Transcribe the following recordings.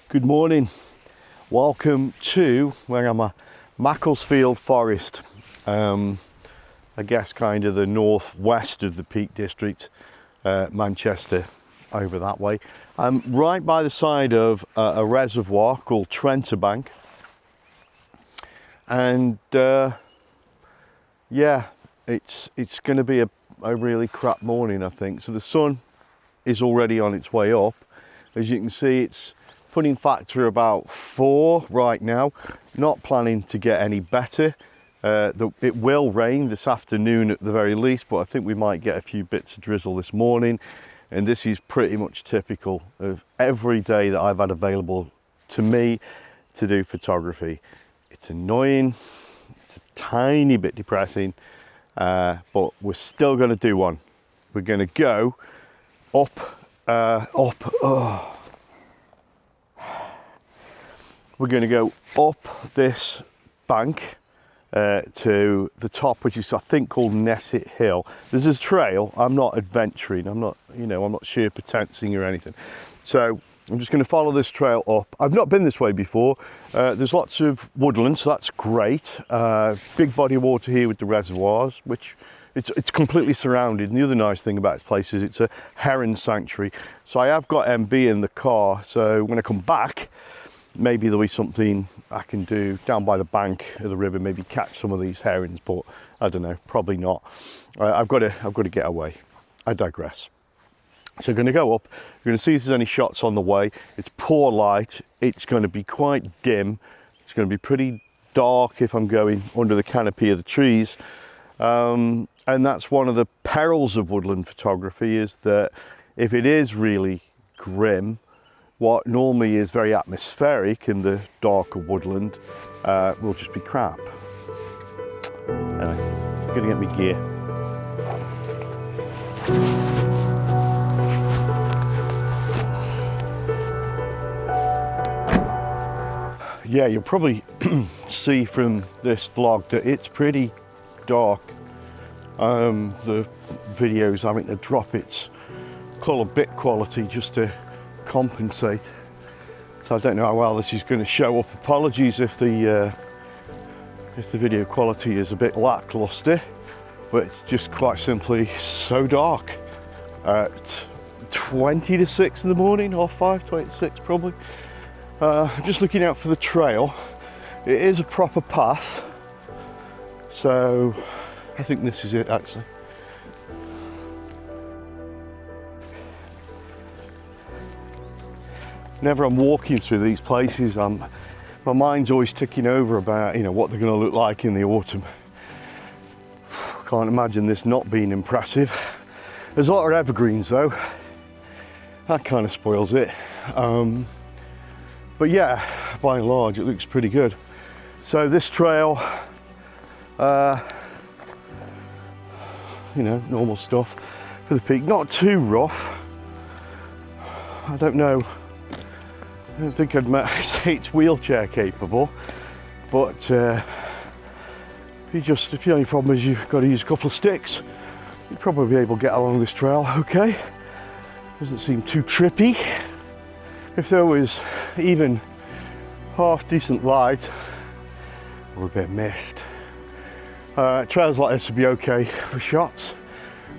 Good morning. Welcome to where I'm at Macclesfield Forest. I guess kind of the northwest of the Peak District, Manchester, over that way. I'm right by the side of a reservoir called Trentabank, and yeah, it's going to be a really crap morning, I think. So the sun is already on its way up. As you can see, it's putting factor about 4 right now. Not planning to get any better. It will rain this afternoon at the very least, but I think we might get a few bits of drizzle this morning. And this is pretty much typical of every day that I've had available to me to do photography. It's annoying, it's a tiny bit depressing, but we're still going to do one. We're going to go we're going to go up this bank to the top, which is I think called Nesset Hill. There's a trail. I'm not adventuring. I'm not sheer potentiing or anything. So I'm just going to follow this trail up. I've not been this way before. There's lots of woodland, so that's great. Big body of water here with the reservoirs, which it's completely surrounded. And the other nice thing about this place is it's a heron sanctuary. So I have got MB in the car. So when I come back, maybe there'll be something I can do down by the bank of the river, maybe catch some of these herons, but I don't know, probably not. I've got to get away. I digress. So I'm going to go up. You're going to see if there's any shots on the way. It's poor light. It's going to be quite dim. It's going to be pretty dark if I'm going under the canopy of the trees. And that's one of the perils of woodland photography, is that if it is really grim, what normally is very atmospheric in the darker woodland will just be crap. Anyway, I'm gonna get my gear. Yeah, you'll probably see from this vlog that it's pretty dark. The video's having to drop its colour bit quality just to compensate. So I don't know how well this is going to show up. Apologies if the video quality is a bit lackluster, but it's just quite simply so dark at 20 to 6 in the morning, or 5:26 probably. I'm just looking out for the trail. It is a proper path, so I think this is it actually. Whenever I'm walking through these places, my mind's always ticking over about what they're going to look like in the autumn. Can't imagine this not being impressive. There's a lot of evergreens though. That kind of spoils it. But yeah, by and large, it looks pretty good. So this trail, normal stuff for the peak. Not too rough. I don't know. I don't think I'd say it's wheelchair capable, but if the only problem is you've got to use a couple of sticks, you'd probably be able to get along this trail okay. Doesn't seem too trippy. If there was even half decent light or a bit of mist, trails like this would be okay for shots.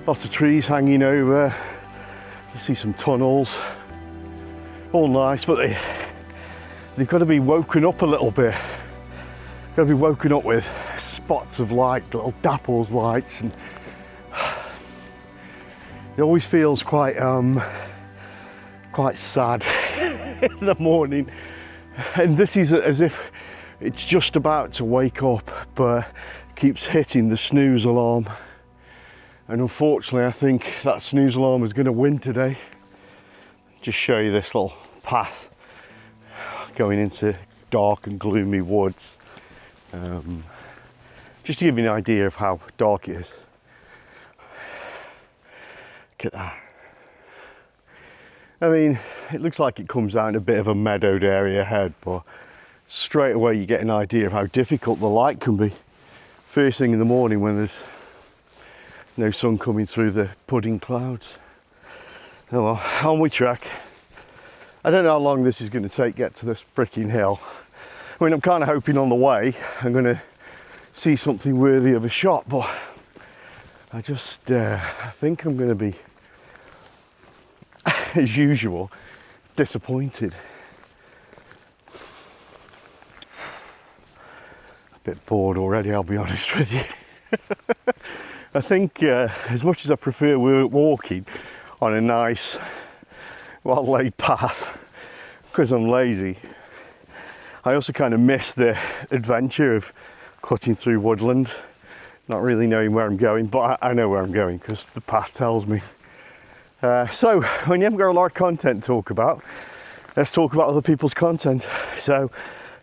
Lots of trees hanging over, you see some tunnels. All nice, but they've got to be woken up a little bit. Got to be woken up with spots of light, little dapples lights, and it always feels quite sad in the morning. And this is as if it's just about to wake up, but keeps hitting the snooze alarm. And unfortunately, I think that snooze alarm is going to win today. Just show you this little path going into dark and gloomy woods, just to give you an idea of how dark it is. Look at that. I mean, it looks like it comes out in a bit of a meadowed area ahead, but straight away you get an idea of how difficult the light can be first thing in the morning when there's no sun coming through the pudding clouds. Oh well, on we track. I don't know how long this is going to take to get to this freaking hill. I mean, I'm kind of hoping on the way I'm going to see something worthy of a shot, but I just I think I'm going to be, as usual, disappointed. A bit bored already, I'll be honest with you. I think as much as I prefer walking on a nice, well-laid path, because I'm lazy, I also kind of miss the adventure of cutting through woodland, not really knowing where I'm going, but I know where I'm going because the path tells me. So when you haven't got a lot of content to talk about, let's talk about other people's content. So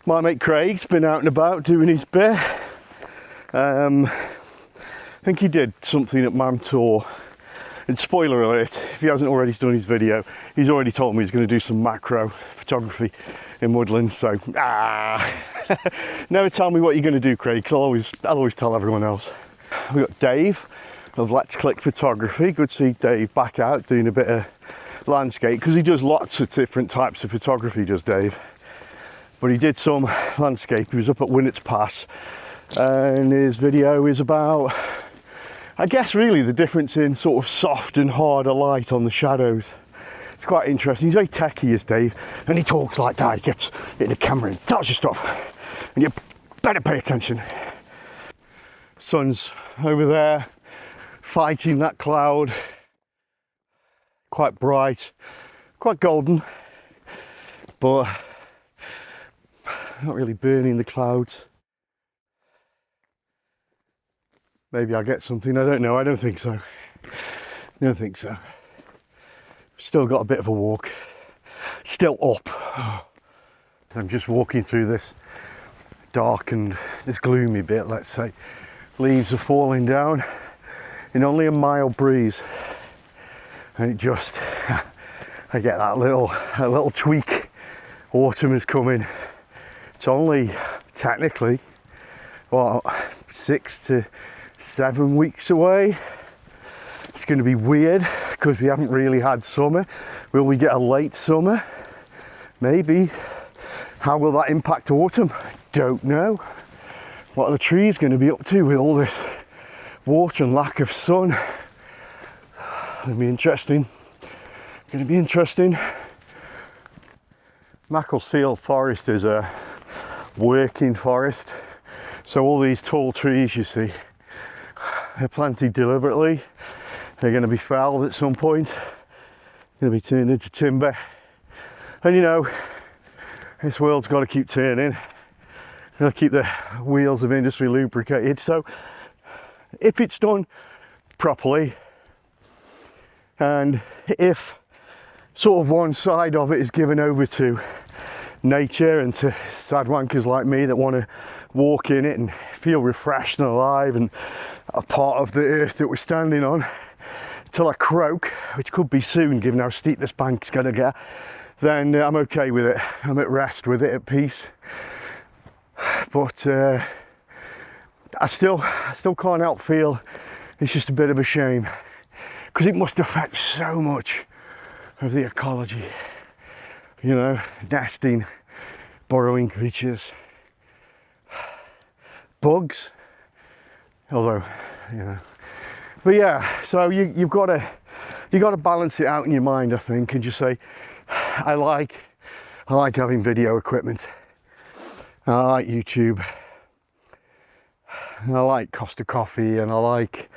my mate Craig's been out and about doing his bit. I think he did something at Mamtor. And spoiler alert, if he hasn't already done his video, he's already told me he's going to do some macro photography in Woodland. So, never tell me what you're going to do, Craig, because I'll always tell everyone else. We've got Dave of Let's Click Photography. Good to see Dave back out doing a bit of landscape, because he does lots of different types of photography, does Dave. But he did some landscape. He was up at Winnett's Pass, and his video is about, I guess, really the difference in sort of soft and harder light on the shadows. It's quite interesting. He's very techie, is Dave, and he talks like that. He gets in the camera and tells you stuff, and you better pay attention. Sun's over there, fighting that cloud. Quite bright, quite golden, but not really burning the clouds. Maybe I'll get something, I don't know. I don't think so. I don't think so. Still got a bit of a walk. Still up. I'm just walking through this dark and this gloomy bit, let's say. Leaves are falling down in only a mild breeze. And it just, I get that little tweak. Autumn is coming. It's only technically, what, 6 to 7 weeks away. It's going to be weird because we haven't really had summer. Will we get a late summer? Maybe. How will that impact autumn? Don't know. What are the trees going to be up to with all this water and lack of sun? Going to be interesting. Going to be interesting. Macclesfield Forest is a working forest. So all these tall trees you see, they're planted deliberately. They're going to be felled at some point. Going to be turned into timber. And you know, this world's got to keep turning. Got to keep the wheels of industry lubricated. So if it's done properly, and if sort of one side of it is given over to nature and to sad wankers like me that want to walk in it and feel refreshed and alive and a part of the earth that we're standing on till I croak, which could be soon given how steep this bank's going to get, then I'm okay with it. I'm at rest with it, at peace. But I still can't help feel it's just a bit of a shame, because it must affect so much of the ecology. You know, nesting, burrowing creatures, bugs, although, you know. But yeah, so you've got to balance it out in your mind, I think, and just say, I like having video equipment. I like YouTube. And I like Costa Coffee, and I like,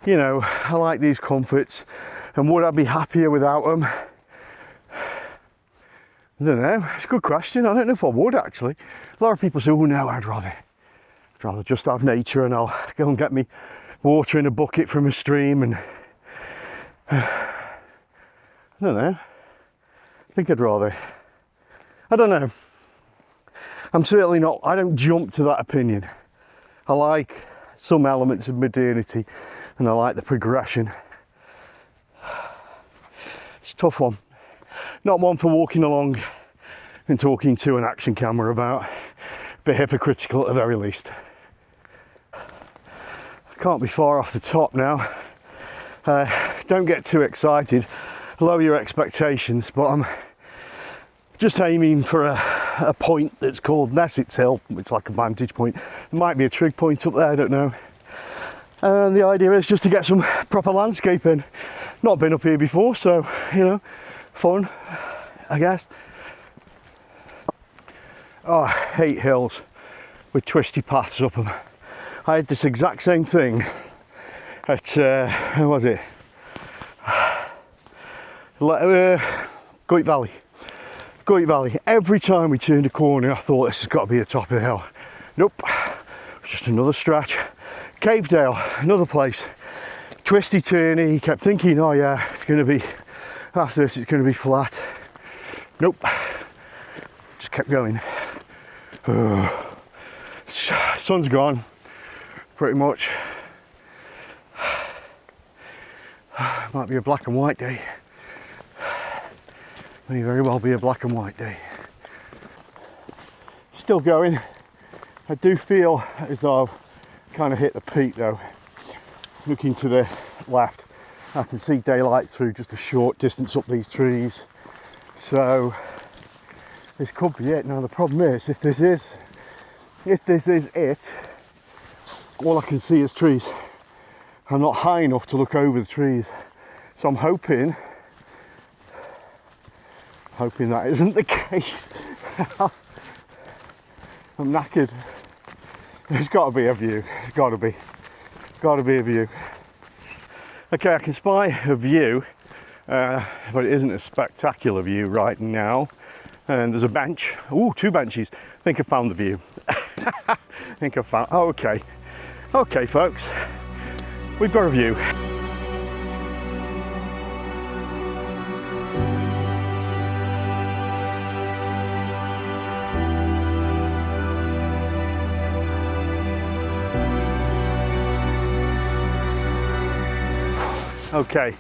you know, I like these comforts. And would I be happier without them? I don't know. It's a good question. I don't know if I would, actually. A lot of people say, oh no, I'd rather just have nature, and I'll go and get me water in a bucket from a stream, and I don't know. I think I'd rather, I don't know. I'm certainly not, I don't jump to that opinion. I like some elements of modernity, and I like the progression. It's a tough one. Not one for walking along and talking to an action camera about. A bit hypocritical at the very least. I can't be far off the top now. Don't get too excited. Lower your expectations, but just aiming for a point that's called Nesset's Hill, which is like a vantage point. There might be a trig point up there, I don't know. And the idea is just to get some proper landscaping. Not been up here before, so, you know, fun, I guess. Oh, I hate hills with twisty paths up them. I had this exact same thing at, where was it? Goit Valley. Goit Valley. Every time we turned a corner, I thought this has got to be the top of the hill. Nope, it's just another stretch. Cavedale, another place. Twisty turny, kept thinking, oh yeah, it's going to be, after this it's going to be flat. Nope, just kept going. Sun's gone, pretty much. Might be a black and white day. May very well be a black and white day. Still going. I do feel as though I've kind of hit the peak though. Looking to the left, I can see daylight through just a short distance up these trees. So this could be it. Now the problem is, if this is it, all I can see is trees. I'm not high enough to look over the trees. So I'm hoping that isn't the case. I'm knackered. There's got to be a view. There's got to be a view. Okay, I can spy a view, but it isn't a spectacular view right now. And there's a bench. Ooh, 2 benches. I think I found the view. I think I found. Oh, okay. Okay, folks. We've got a view. Okay,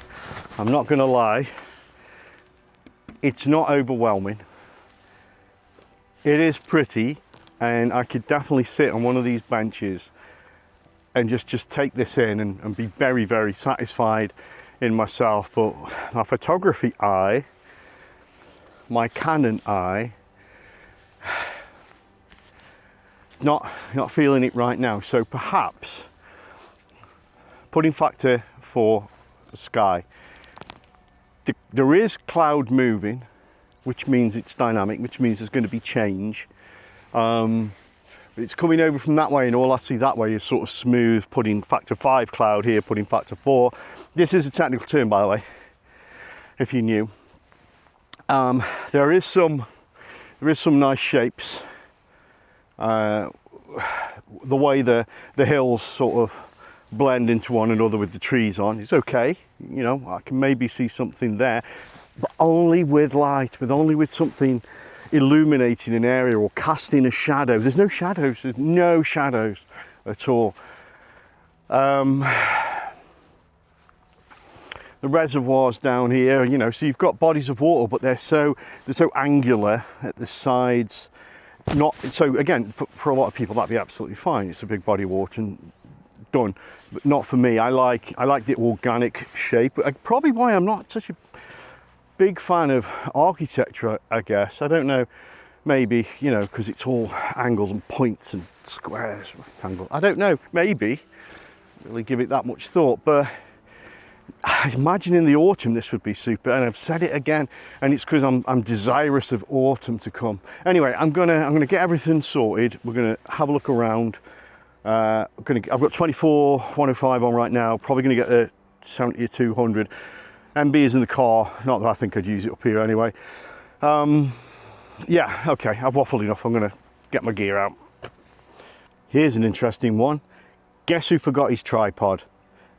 I'm not going to lie, it's not overwhelming. It is pretty, and I could definitely sit on one of these benches and just take this in and be very, very satisfied in myself. But my photography eye, my Canon eye, not feeling it right now. So perhaps putting factor for sky, there is cloud moving, which means it's dynamic, which means there's going to be change. It's coming over from that way, and all I see that way is sort of smooth, putting factor 5 cloud here, putting factor 4. This is a technical term, by the way, if you knew. There is some nice shapes. The way the hills sort of blend into one another with the trees on, it's okay. You know, I can maybe see something there, but only with light, only with something illuminating an area or casting a shadow. There's no shadows at all. The reservoirs down here, you know, so you've got bodies of water, but they're so angular at the sides. Not so, again, for a lot of people that'd be absolutely fine. It's a big body of water and done, but not for me. I like the organic shape. Probably why I'm not such a big fan of architecture, I guess. I don't know, maybe, you know, because it's all angles and points and squares, rectangles. I don't know, maybe really give it that much thought, but I imagine in the autumn this would be super. And I've said it again, and it's because I'm desirous of autumn to come. Anyway, I'm gonna get everything sorted. We're gonna have a look around. I've got 24 105 on right now, probably going to get the 70 or 200. MB is in the car, not that I think I'd use it up here anyway. Yeah, okay, I've waffled enough. I'm going to get my gear out. Here's an interesting one. Guess who forgot his tripod?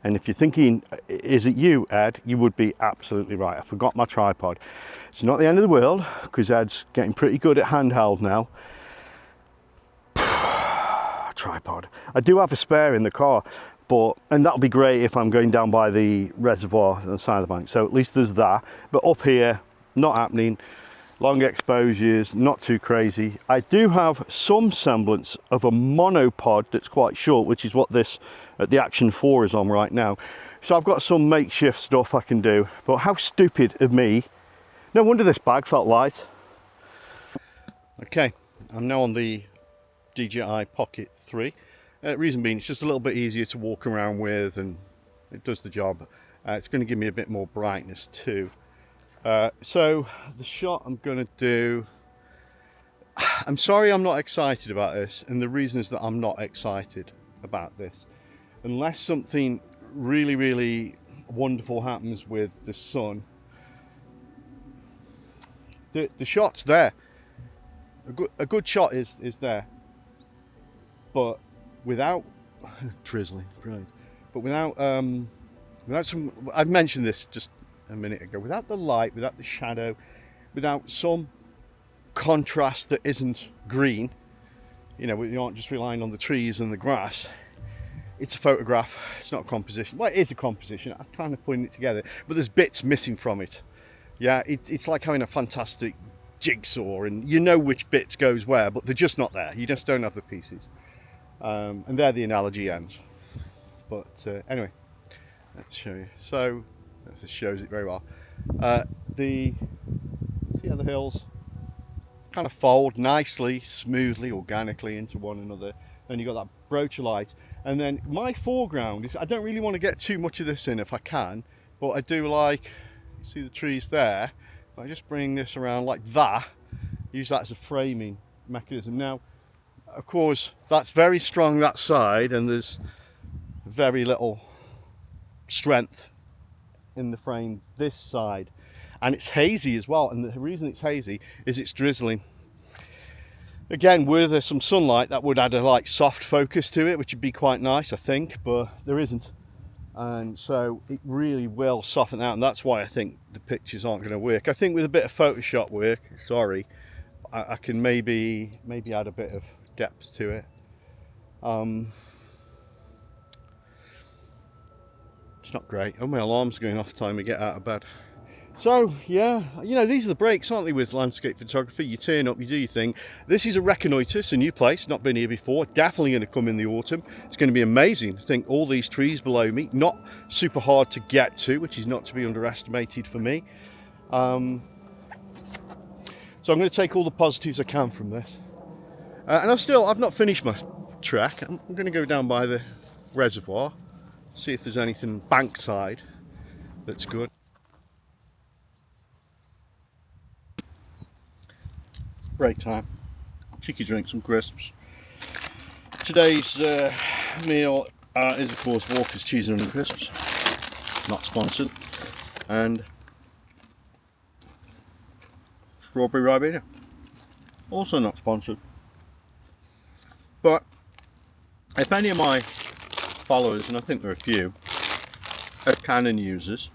And if you're thinking, is it you, Ed? You would be absolutely right. I forgot my tripod. It's not the end of the world, because Ed's getting pretty good at handheld now. Tripod. I do have a spare in the car, and that'll be great if I'm going down by the reservoir on the side of the bank. So at least there's that. But up here, not happening. Long exposures, not too crazy. I do have some semblance of a monopod that's quite short, which is what this the Action 4 is on right now. So I've got some makeshift stuff I can do. But how stupid of me. No wonder this bag felt light. Okay, I'm now on the DJI Pocket 3. Reason being, it's just a little bit easier to walk around with, and it does the job. It's going to give me a bit more brightness too. So the shot I'm going to do, I'm sorry I'm not excited about this, and the reason is that I'm not excited about this. Unless something really, really wonderful happens with the sun, the shot's there. A good shot is there, but without drizzling, right? But without some, I've mentioned this just a minute ago. Without the light, without the shadow, without some contrast that isn't green, you know, you aren't just relying on the trees and the grass. It's a photograph. It's not a composition. Well, it is a composition. I'm kind of putting it together, but there's bits missing from it. Yeah, it's like having a fantastic jigsaw, and you know which bits goes where, but they're just not there. You just don't have the pieces, and there the analogy ends. But anyway, let's show you. So this shows it very well. See how the hills kind of fold nicely, smoothly, organically into one another. Then you got that brooch of light, and then my foreground is, I don't really want to get too much of this in if I can, but I do like, you see the trees there. I just bring this around like that, use that as a framing mechanism. Now, of course, that's very strong that side, and there's very little strength in the frame this side, and it's hazy as well. And the reason it's hazy is it's drizzling. Again, were there some sunlight, that would add a like soft focus to it, which would be quite nice, I think, but there isn't. And so it really will soften out, and that's why I think the pictures aren't going to work. I think with a bit of Photoshop work, I can maybe add a bit of depth to it. It's not great. Oh, my alarm's going off the time we get out of bed. So yeah, you know, these are the breaks, aren't they, with landscape photography? You turn up, you do your thing. This is a reconnoitre, it's a new place, not been here before. Definitely going to come in the autumn. It's going to be amazing. I think all these trees below me, not super hard to get to, which is not to be underestimated for me. So I'm going to take all the positives I can from this. And I've not finished my trek. I'm going to go down by the reservoir, see if there's anything bankside that's good. Break time. Cheeky drink, some crisps. Today's meal is, of course, Walker's cheese and onion crisps. Not sponsored. And strawberry ribena. Also not sponsored. But if any of my followers, and I think there are a few, are Canon users,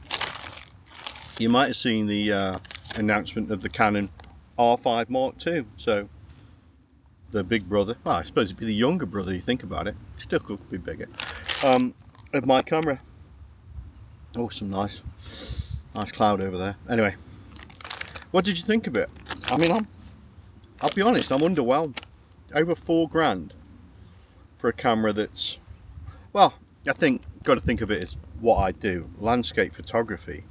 you might have seen the announcement of the Canon R5 Mark II. So the big brother, well, I suppose it'd be the younger brother, you think about it, still could be bigger, of my camera. Oh, some nice cloud over there. Anyway, what did you think of it? I mean, I'll be honest, I'm underwhelmed. Over £4 for a camera that's, well, I think got to think of it as what I do, landscape photography.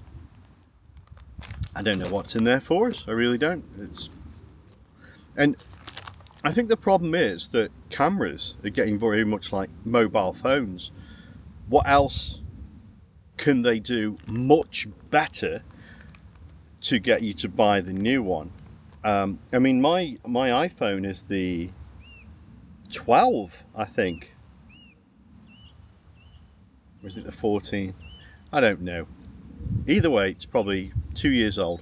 I don't know what's in there for us. I really don't. And I think the problem is that cameras are getting very much like mobile phones. What else can they do much better to get you to buy the new one? I mean, my iPhone is the 12, I think. Or is it the 14? I don't know. Either way, it's probably 2 years old.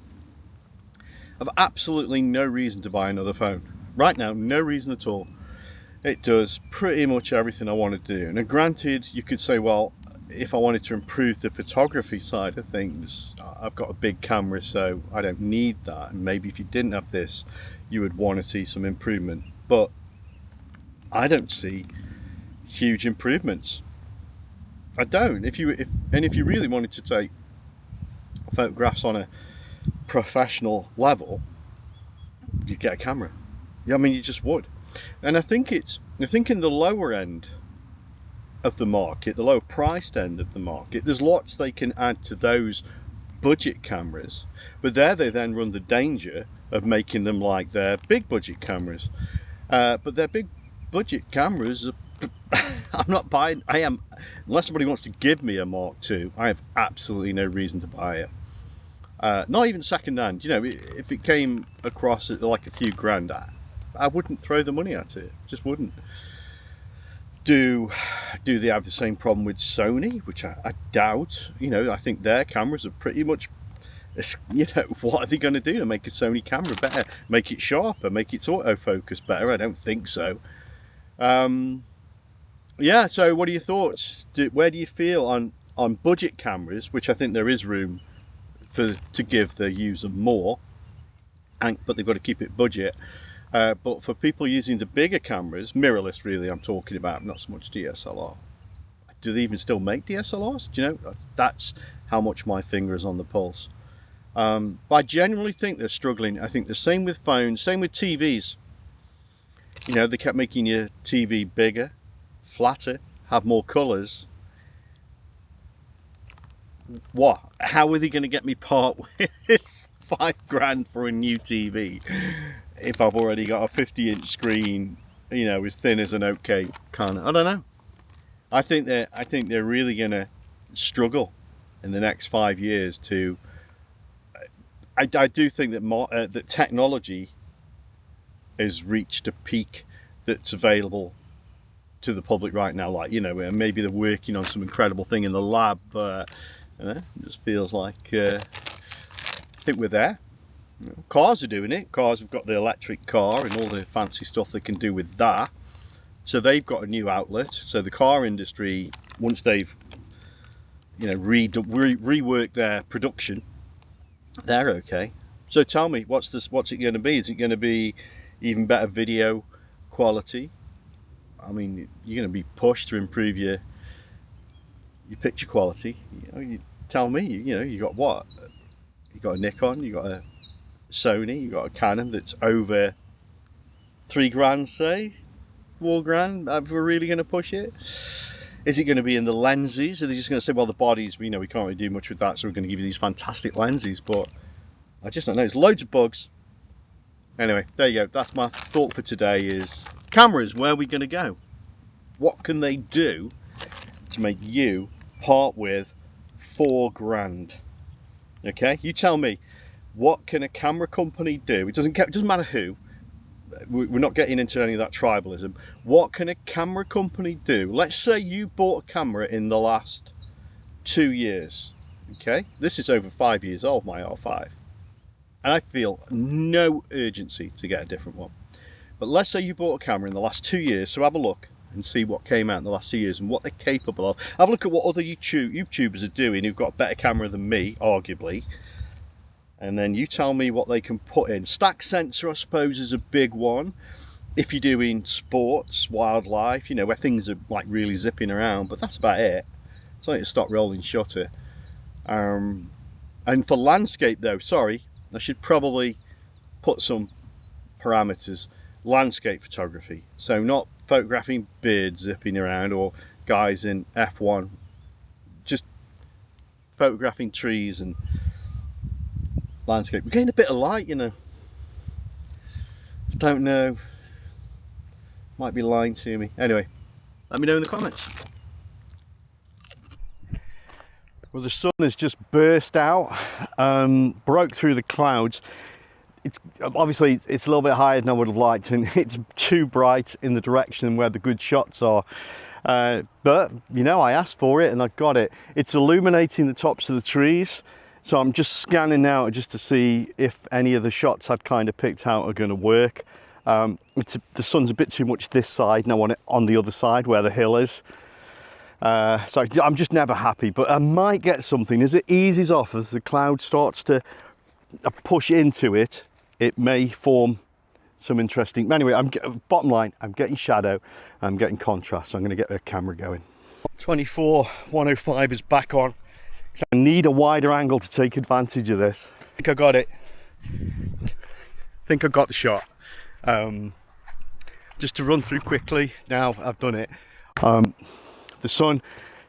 I've absolutely no reason to buy another phone. Right now, no reason at all. It does pretty much everything I want to do. Now granted, you could say, well, if I wanted to improve the photography side of things, I've got a big camera, so I don't need that. And maybe if you didn't have this, you would want to see some improvement. But I don't see huge improvements. I don't. If you really wanted to take photographs on a professional level, you'd get a camera. Yeah, I mean, you just would. And I think in the lower end of the market, the lower priced end of the market, there's lots they can add to those budget cameras, but there they then run the danger of making them like their big budget cameras. But their big budget cameras are I'm not buying. Unless somebody wants to give me a Mark II, I have absolutely no reason to buy it. Not even second hand. You know, if it came across at like a few grand, I wouldn't throw the money at it. Just wouldn't. Do they have the same problem with Sony, which I doubt? You know, I think their cameras are pretty much, you know, what are they going to do to make a Sony camera better? Make it sharper? Make its autofocus better? I don't think so. Yeah, so what are your thoughts? Where do you feel on budget cameras, which I think there is room to give the user more, but they've got to keep it budget. But for people using the bigger cameras, mirrorless really I'm talking about, not so much DSLR. Do they even still make DSLRs? Do you know? That's how much my finger is on the pulse. But I genuinely think they're struggling. I think the same with phones, same with TVs. You know, they kept making your TV bigger, flatter, have more colours. What? How are they going to get me part with £5 for a new TV if I've already got a 50-inch screen, you know, as thin as an oatcake can? I don't know. I think they're really going to struggle in the next 5 years to. I do think that that technology has reached a peak that's available to the public right now. Like, you know, maybe they're working on some incredible thing in the lab, but you know, it just feels like I think we're there. You know, cars are doing it. Cars have got the electric car and all the fancy stuff they can do with that. So they've got a new outlet. So the car industry, once they've, you know, reworked their production, they're okay. So tell me, what's it going to be? Is it going to be even better video quality? I mean, you're going to be pushed to improve your picture quality. You know, you tell me. You know, you got what? You got a Nikon, you got a Sony, you got a Canon that's over £3, say £4. If we're really going to push it, is it going to be in the lenses? Are they just going to say, well, the bodies, you know, we can't really do much with that, so we're going to give you these fantastic lenses? But I just don't know. There's loads of bugs. Anyway, there you go. That's my thought for today. Is cameras, where are we going to go? What can they do to make you part with £4? Okay, you tell me, what can a camera company do? It doesn't matter who. We're not getting into any of that tribalism. What can a camera company do? Let's say you bought a camera in the last 2 years. Okay, this is over 5 years old, my R5, and I feel no urgency to get a different one. But let's say you bought a camera in the last 2 years, so have a look and see what came out in the last 2 years and what they're capable of. Have a look at what other YouTubers are doing who've got a better camera than me, arguably. And then you tell me what they can put in. Stack sensor, I suppose, is a big one. If you're doing sports, wildlife, you know, where things are like really zipping around, but that's about it. It's like to stop rolling shutter. And for landscape though, sorry, I should probably put some parameters. Landscape photography. So not photographing birds zipping around or guys in F1. Just photographing trees and landscape. We're getting a bit of light, you know. Don't know. Might be lying to me. Anyway, let me know in the comments. Well, the sun has just burst out, broke through the clouds. Obviously it's a little bit higher than I would have liked, and it's too bright in the direction where the good shots are. But you know, I asked for it and I got it. It's illuminating the tops of the trees. So I'm just scanning now just to see if any of the shots I'd kind of picked out are going to work. The sun's a bit too much this side, and I want it on the other side where the hill is. So I'm just never happy, but I might get something. As it eases off, as the cloud starts to push into it, it may form some interesting. Anyway, bottom line, I'm getting shadow, I'm getting contrast, so I'm going to get the camera going. 24-105 is back on. So I need a wider angle to take advantage of this. I think I got it. I think I got the shot. Just to run through quickly, now I've done it. The sun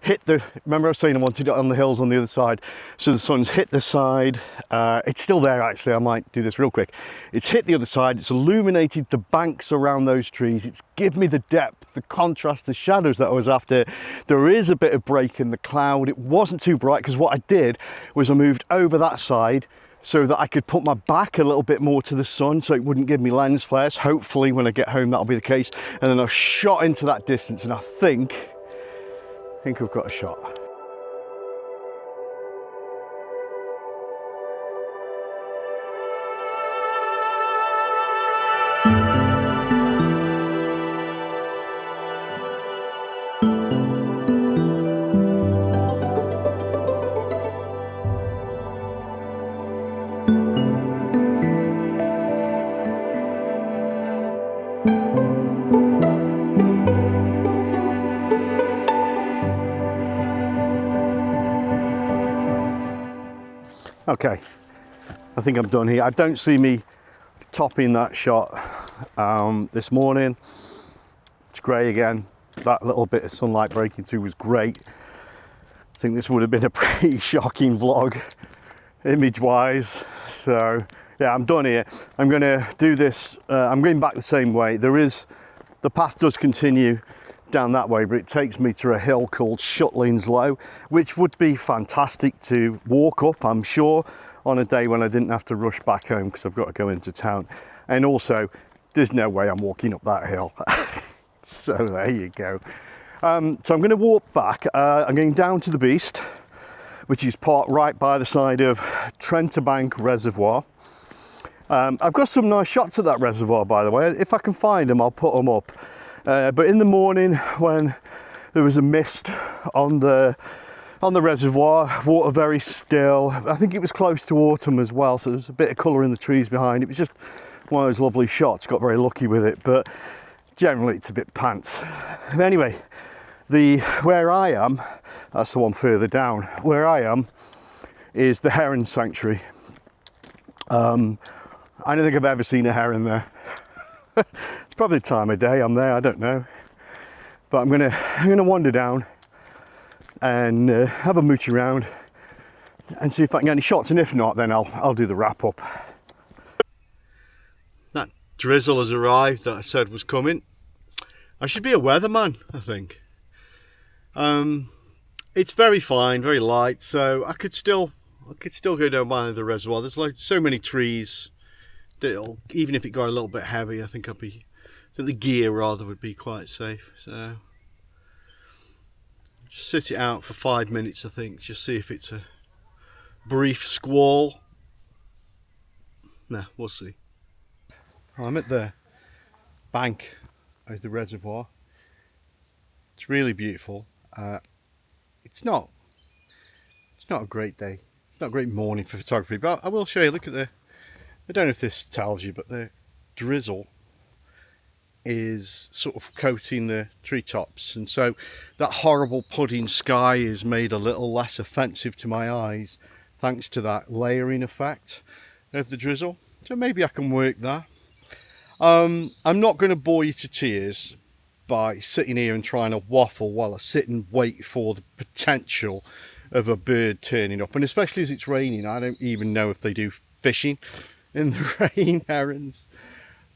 hit the, remember I was saying I wanted it on the hills on the other side, so the sun's hit the side, it's still there actually, I might do this real quick. It's hit the other side, it's illuminated the banks around those trees, it's given me the depth, the contrast, the shadows that I was after. There is a bit of break in the cloud, it wasn't too bright because what I did was I moved over that side so that I could put my back a little bit more to the sun so it wouldn't give me lens flares. Hopefully when I get home that'll be the case. And then I've shot into that distance and I think I've got a shot. Okay, I think I'm done here. I don't see me topping that shot this morning. It's grey again. That little bit of sunlight breaking through was great. I think this would have been a pretty shocking vlog image wise. So yeah, I'm done here. I'm going to do this. I'm going back the same way. The path does continue down that way, but it takes me to a hill called Shutlings Low, which would be fantastic to walk up, I'm sure, on a day when I didn't have to rush back home because I've got to go into town. And also, there's no way I'm walking up that hill. So there you go. So I'm going to walk back. I'm going down to the Beast, which is parked right by the side of Trentabank Reservoir. I've got some nice shots of that reservoir, by the way. If I can find them, I'll put them up. But in the morning, when there was a mist on the reservoir, water very still. I think it was close to autumn as well, so there's a bit of colour in the trees behind. It was just one of those lovely shots. Got very lucky with it, but generally it's a bit pants. Anyway, where I am, that's the one further down. Where I am is the heron sanctuary. I don't think I've ever seen a heron there. It's probably the time of day I'm there, I don't know. But I'm gonna wander down and have a mooch around and see if I can get any shots, and if not, then I'll do the wrap up. That drizzle has arrived that I said was coming. I should be a weatherman, I think. It's very fine, very light, so I could still go down by the reservoir. There's like so many trees. Even if it got a little bit heavy, I think the gear rather would be quite safe. So just sit it out for 5 minutes, I think, just see if it's a brief squall. Nah, we'll see. I'm at the bank of the reservoir. It's really beautiful. It's not a great day. It's not a great morning for photography, but I will show you. Look at I don't know if this tells you, but the drizzle is sort of coating the treetops, and so that horrible pudding sky is made a little less offensive to my eyes thanks to that layering effect of the drizzle. So maybe I can work that. I'm not going to bore you to tears by sitting here and trying to waffle while I sit and wait for the potential of a bird turning up, and especially as it's raining. I don't even know if they do fishing in the rain, herons.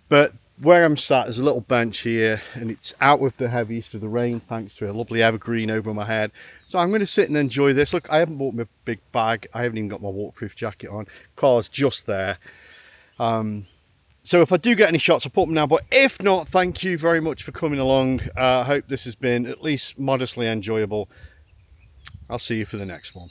But where I'm sat, there's a little bench here, and it's out with the heaviest of the rain thanks to a lovely evergreen over my head. So I'm going to sit and enjoy this. Look, I haven't bought my big bag. I haven't even got my waterproof jacket on. Car's just there. So if I do get any shots, I'll put them now. But if not, thank you very much for coming along. I hope this has been at least modestly enjoyable. I'll see you for the next one.